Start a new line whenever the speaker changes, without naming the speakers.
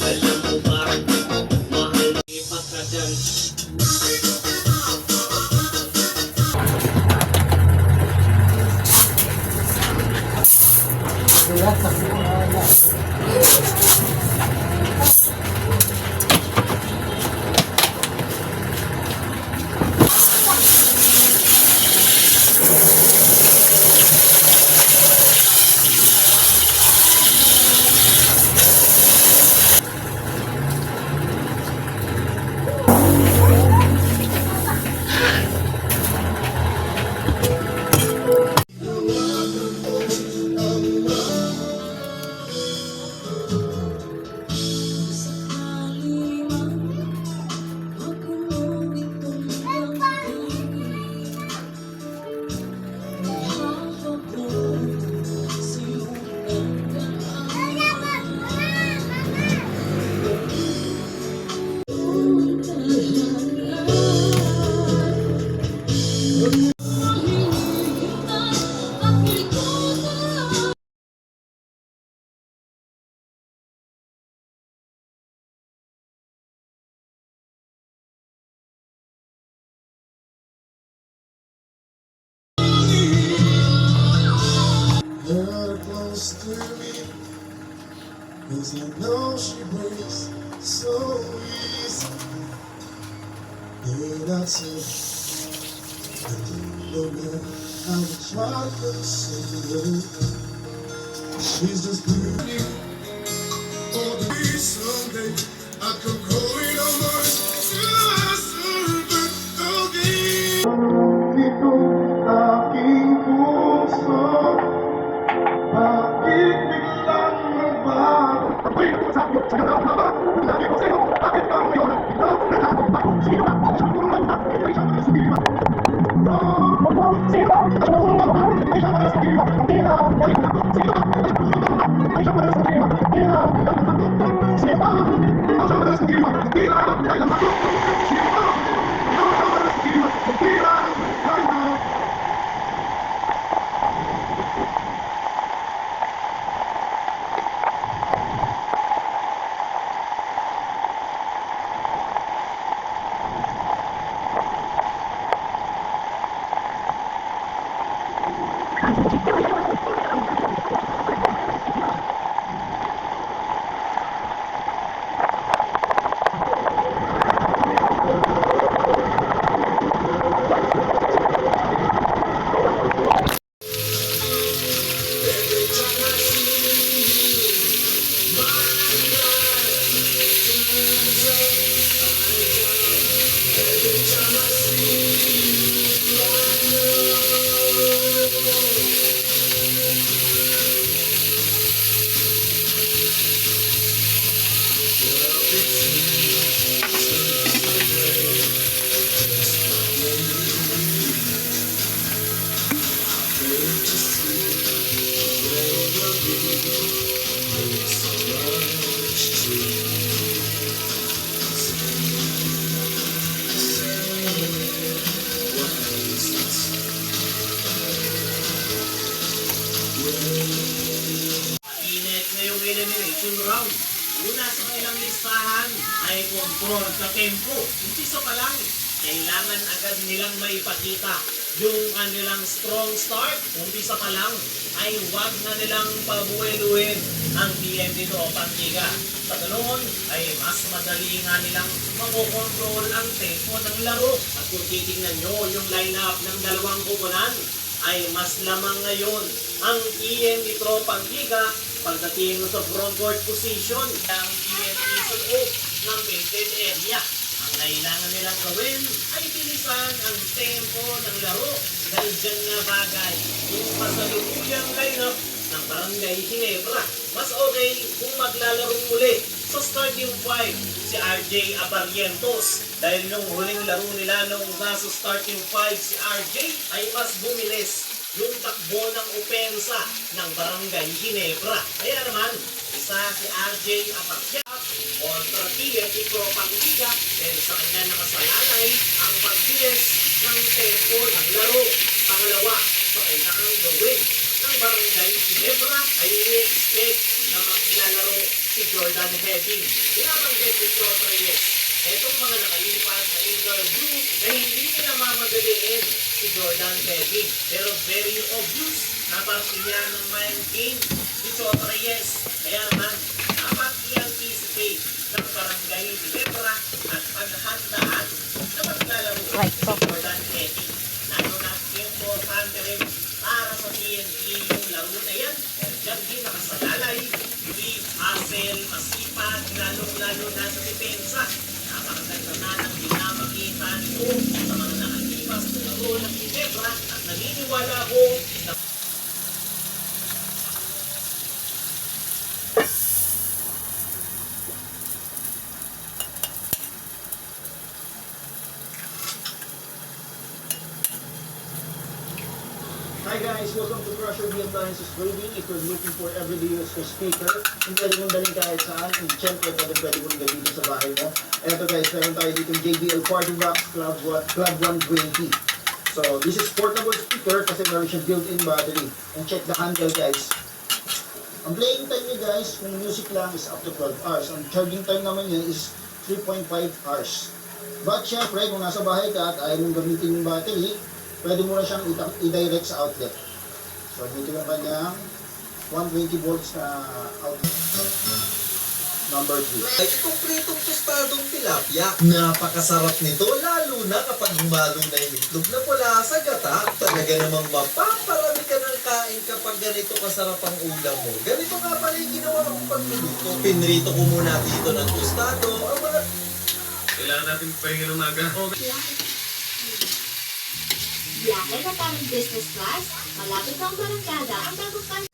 Alam mo ba, mahal na ipagkadan.
Her close to me, 'cause I know she breaks so easy. And I said, I don't know that I would try to save her. She's just beauty. Oh, maybe someday I could go in a month to a servant again. Dito aking puso. Bakit biglang nagbago? Ako'y sabi sa ganda na ba? Lagi ko sa'yo, bakit ka ngayon ang bigla? Natakot ba kung sino ka? Siya ang tulungan ka, ay siya ang sumili ba? Sino ka? Siya ang tulungan ka, ay siya ang sumili ba? Ang tira, ay sino ka? Sino ka? Ay siya ang sumili ba? Tira, sino ka? Ay siya ang sumili ba? Tira, ay lang ako. Sino ka? Ay siya ang sumili ba? Tira, ay lang ako.
Init ngayong elimination round. Una sa kanilang listahan ay control sa tempo. Umpisa pa lang, kailangan agad nilang maipakita yung kanilang strong start. Umpisa pa lang ay huwag na nilang pabueluhin ang TNT o Pantiga. Sa ganoon ay mas madali nga nilang makokontrol ang tempo ng laro. At kung titignan nyo yung lineup ng dalawang kupunan, ay mas lamang ngayon ang TNT Tropang Liga pagdating sa front court position ng TNT sa loob ng painted area. Ang kailangan nilang gawin ay bilisan ang tempo ng laro dahil dyan na bagay yung masalukuyang lineup ng Barangay Ginebra. Mas okay kung maglalaro muli Sa starting five, si RJ Abarientos. Dahil nung huling laro nila nung nasa starting five si RJ ay mas bumilis yung takbo ng opensa ng Barangay Ginebra. Kaya naman, isa si RJ Abarientos kontra TNT Pro Pangliga dahil sa kanya nakasalalay ang pagbilis ng tempo ng laro. Pangalawa, sa kailangang gawin ng Barangay Ginebra ay i-expect na maglalaro si Jordan Heading. Binabanggit ni Joe Reyes, etong mga nakalipas na interview na hindi nila mamadaliin si Jordan Heading. Pero very obvious na parte niya ng mind game si Joe Reyes. Kaya naman, dapat i-anticipate ng Barangay Ginebra at paghandaan na maglalaro si Jordan Heading. Lalo na importante rin para sa TNT yung laro na yan. Diyan din nakasalalay, hindi hassle, masipag, lalo na sa depensa. Napakaganda na ng pinapakita nito sa mga nakalipas na laro ng Ginebra at naniniwala ko na
Hi guys, welcome to Crusher B Appliances Trading. If you're looking for everyday use for speaker, yung pwede mong dalhin kahit saan, and syempre pwede mong dalhin sa bahay mo. Eto guys, meron tayo dito yung JBL Party Box Club 120. So, this is portable speaker kasi meron siyang built-in battery. And check the handle guys. Ang playing time niya guys, kung music lang is up to 12 hours. Ang charging time naman niya is 3.5 hours. But syempre, kung nasa bahay ka at ayaw mong gamitin yung battery, pwede mo na siyang i-direct sa outlet. So, dito yung kanyang 120 volts na outlet. Number 3.
Ay, kumpletong tostadong tilapia. Napakasarap nito, lalo na kapag humalo na yung itlog na pula sa gata. Talaga namang mapaparami ka ng kain kapag ganito kasarap ang ulam mo. Ganito nga pala yung ginawa kong pagluluto. Pinrito ko muna dito ng tostado.
kailangan natin pahinga ng maga.
Biyahe na parang business class, malapit ang barangada ang bagong